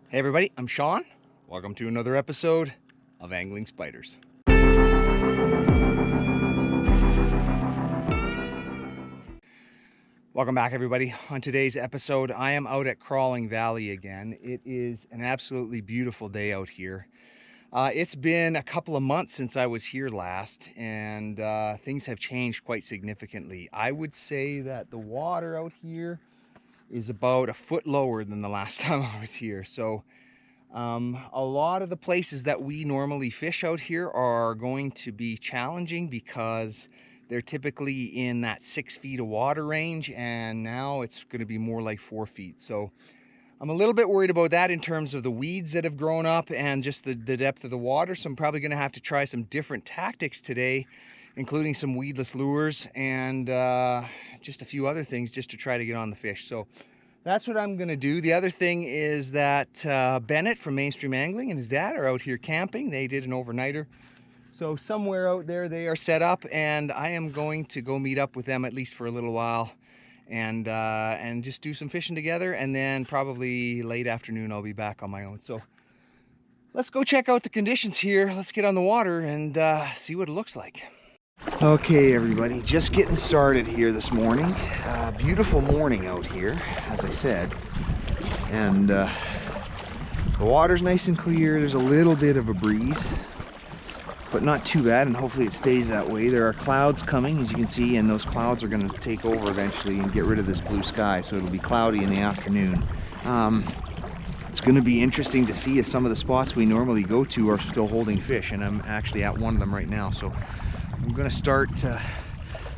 Hey everybody, I'm Sean. Welcome to another episode of Angling Spiders. Welcome back everybody. On today's episode, I am out at Crawling Valley again. It is an absolutely beautiful day out here. It's been a couple of months since I was here last, and things have changed quite significantly. I would say that the water out here is about a foot lower than the last time I was here. So a lot of the places that we normally fish out here are going to be challenging because they're typically in that 6 feet of water range, and now it's going to be more like 4 feet. So I'm a little bit worried about that in terms of the weeds that have grown up and just the depth of the water. So I'm probably going to have to try some different tactics today, including some weedless lures and just a few other things just to try to get on the fish. So that's what I'm going to do. The other thing is that Bennett from Mainstream Angling and his dad are out here camping. They did an overnighter. So somewhere out there they are set up, and I am going to go meet up with them at least for a little while and just do some fishing together, and then probably late afternoon I'll be back on my own. So let's go check out the conditions here. Let's get on the water and see what it looks like. Okay everybody, just getting started here this morning. Beautiful morning out here, as I said, and the water's nice and clear. There's a little bit of a breeze, but not too bad, and hopefully it stays that way. There are clouds coming, as you can see, and those clouds are going to take over eventually and get rid of this blue sky, so it'll be cloudy in the afternoon. It's going to be interesting to see if some of the spots we normally go to are still holding fish, and I'm actually at one of them right now. So I'm going to start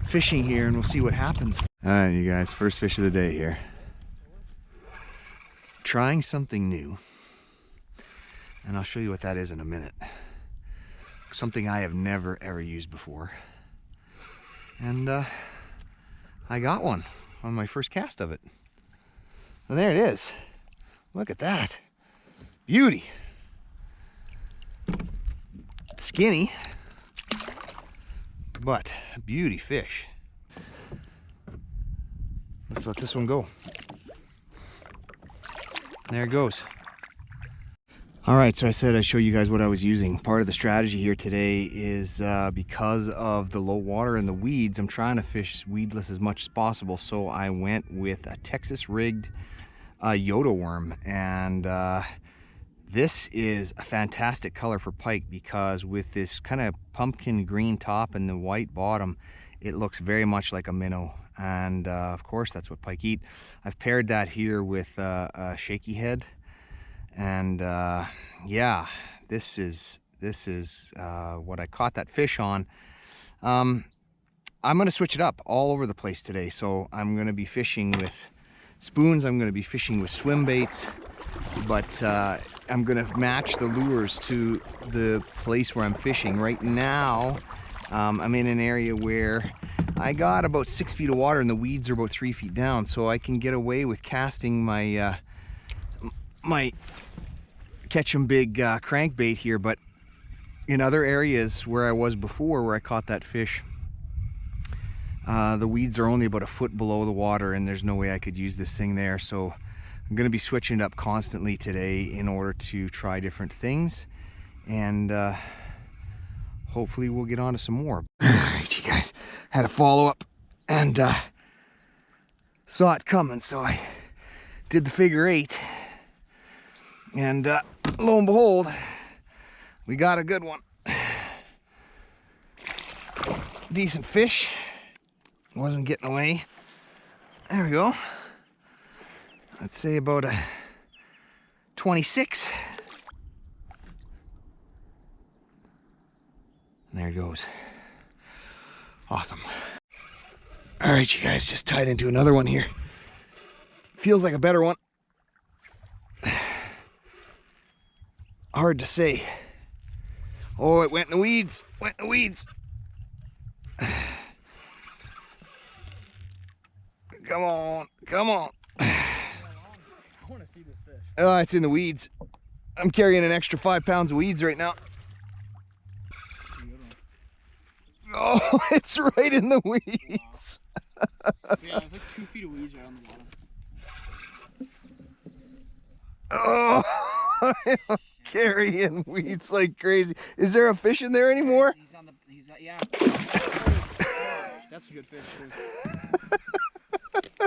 fishing here and we'll see what happens. All right, you guys, first fish of the day here. Trying something new, and I'll show you what that is in a minute. Something I have never ever used before, and I got one on my first cast of it, and there it is. Look at that beauty. It's skinny, but a beauty fish. Let's let this one go. There it goes. All right, so I said I'd show you guys what I was using. Part of the strategy here today is because of the low water and the weeds, I'm trying to fish weedless as much as possible. So I went with a Texas rigged Yoda worm, and this is a fantastic color for pike because with this kind of pumpkin green top and the white bottom, it looks very much like a minnow. And of course, that's what pike eat. I've paired that here with a shaky head. And yeah, this is what I caught that fish on. I'm going to switch it up all over the place today. So I'm going to be fishing with spoons. I'm going to be fishing with swim baits, but I'm going to match the lures to the place where I'm fishing. Right now, I'm in an area where I got about 6 feet of water and the weeds are about 3 feet down. So I can get away with casting my my catch 'em big crankbait here, but in other areas where I was before, where I caught that fish, the weeds are only about a foot below the water, and there's no way I could use this thing there. So I'm going to be switching it up constantly today in order to try different things, and hopefully we'll get on to some more. All right, you guys, had a follow-up and saw it coming, so I did the figure 8. And lo and behold, we got a good one. Decent fish. Wasn't getting away. There we go. I'd say about a 26. There it goes. Awesome. All right, you guys, just tied into another one here. Feels like a better one. Hard to say. Oh, it went in the weeds. Went in the weeds. Come on. Come on. I want to see this fish. Oh, it's in the weeds. I'm carrying an extra 5 pounds of weeds right now. Oh, it's right in the weeds. Yeah, it's like 2 feet of weeds right on the bottom. Oh. Carrying weeds like crazy. Is there a fish in there anymore? He's on the. Yeah. That's a good fish too.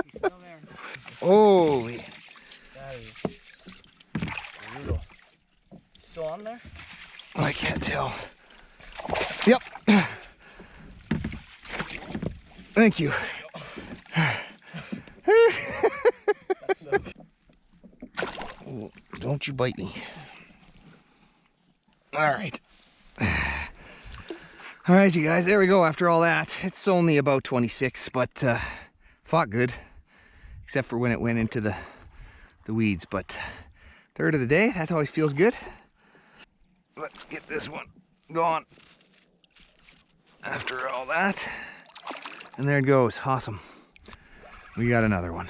He's still there. Holy. That is brutal. Still on there? I can't tell. Yep. Thank you. Oh, don't you bite me. All right. All right, you guys, there we go. After all that, it's only about 26, but fought good, except for when it went into the weeds. But third of the day, that always feels good. Let's get this one gone after all that. And there it goes. Awesome. We got another one.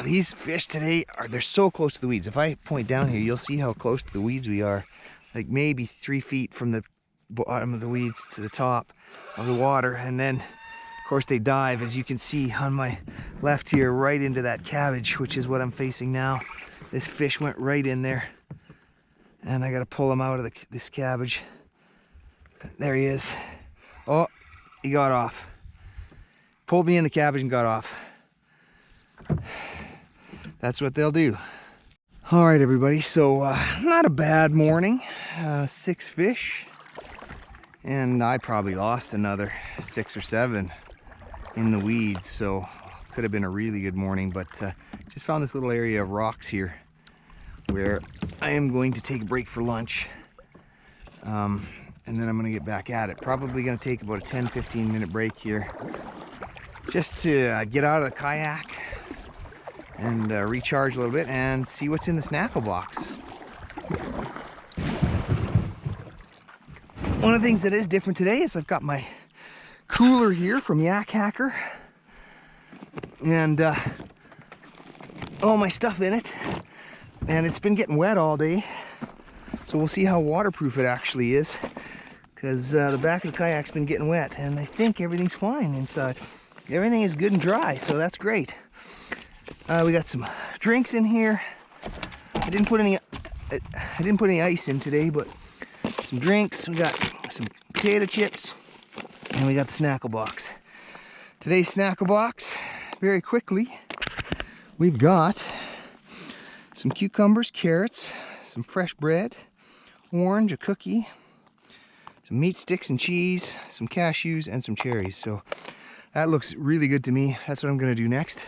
These fish today they're so close to the weeds. If I point down here, you'll see how close to the weeds we are. Like maybe 3 feet from the bottom of the weeds to the top of the water. And then, of course, they dive, as you can see on my left here, right into that cabbage, which is what I'm facing now. This fish went right in there. And I got to pull him out of this cabbage. There he is. Oh, he got off. Pulled me in the cabbage and got off. That's what they'll do. All right, everybody, so not a bad morning. 6 fish, and I probably lost another 6 or 7 in the weeds, so could have been a really good morning, but just found this little area of rocks here where I am going to take a break for lunch, and then I'm going to get back at it. Probably going to take about a 10-15 minute break here just to get out of the kayak and recharge a little bit and see what's in the snackle box. One of the things that is different today is I've got my cooler here from Yak Hacker and all my stuff in it, and it's been getting wet all day, so we'll see how waterproof it actually is, because the back of the kayak's been getting wet, and I think everything's fine inside. Everything is good and dry, so that's great. We got some drinks in here. I didn't put any ice in today, but some drinks. We got some potato chips, and we got the snackle box. Today's snackle box, very quickly, we've got some cucumbers, carrots, some fresh bread, orange, a cookie, some meat sticks and cheese, some cashews, and some cherries. So that looks really good to me. That's what I'm gonna do next.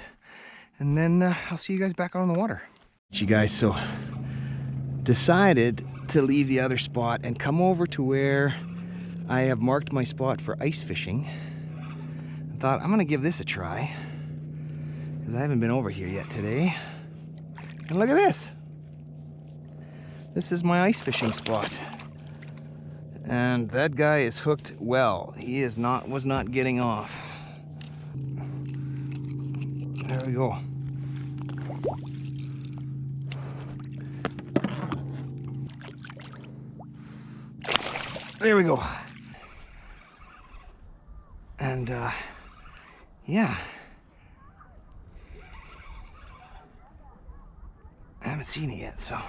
And then I'll see you guys back on the water. You guys, so decided to leave the other spot and come over to where I have marked my spot for ice fishing. I thought I'm gonna give this a try, because I haven't been over here yet today. And look at this. This is my ice fishing spot. And that guy is hooked well. He was not getting off. There we go. There we go. And yeah, I haven't seen it yet, so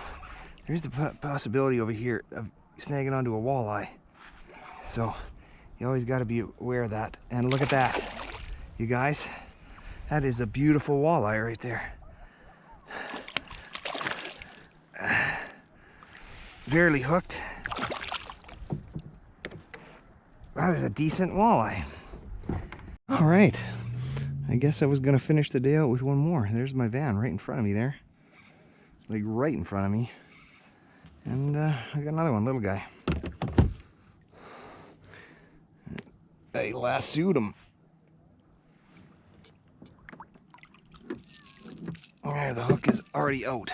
there's the possibility over here of snagging onto a walleye. So you always got to be aware of that. And look at that, you guys. That is a beautiful walleye right there. Barely hooked. That is a decent walleye. All right, I guess I was gonna finish the day out with one more. There's my van right in front of me there. Like right in front of me. And I got another one, little guy. I lassoed him. There, the hook is already out.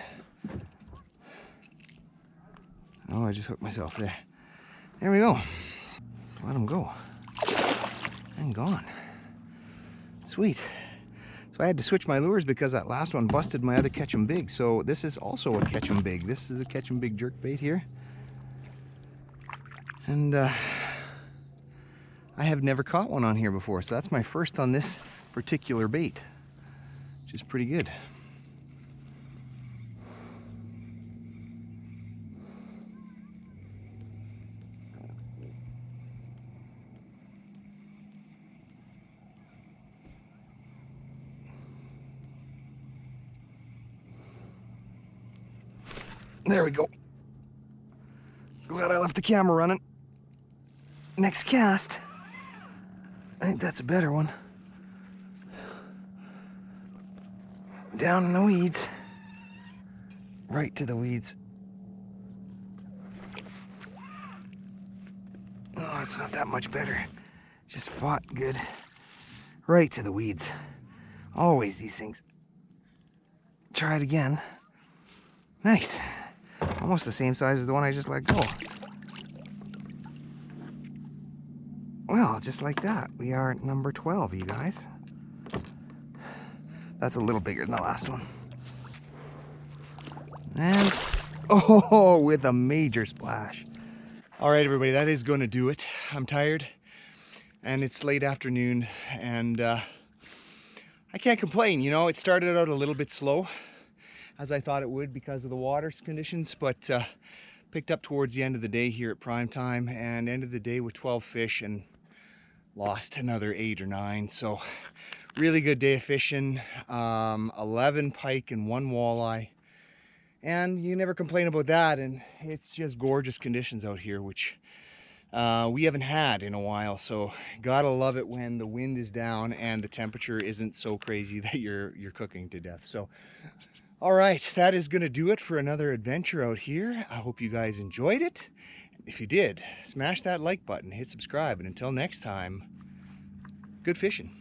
Oh, I just hooked myself there. There we go. Let's let him go. And gone. Sweet. So I had to switch my lures because that last one busted my other catch 'em big. So this is also a catch 'em big. This is a catch 'em big jerk bait here. And I have never caught one on here before. So that's my first on this particular bait, which is pretty good. There we go. Glad I left the camera running. Next cast. I think that's a better one. Down in the weeds. Right to the weeds. Oh, it's not that much better. Just fought good. Right to the weeds. Always these things. Try it again. Nice. Almost the same size as the one I just let go. Well, just like that, we are at number 12, you guys. That's a little bigger than the last one. And, oh, with a major splash. All right, everybody, that is going to do it. I'm tired, and it's late afternoon, and I can't complain. You know, it started out a little bit slow, as I thought it would because of the water conditions, but picked up towards the end of the day here at prime time, and ended the day with 12 fish and lost another 8 or 9. So really good day of fishing. 11 pike and 1 walleye, and you never complain about that. And it's just gorgeous conditions out here, which we haven't had in a while. So gotta love it when the wind is down and the temperature isn't so crazy that you're cooking to death. So all right, that is gonna do it for another adventure out here. I hope you guys enjoyed it. If you did, smash that like button, hit subscribe, and until next time, good fishing.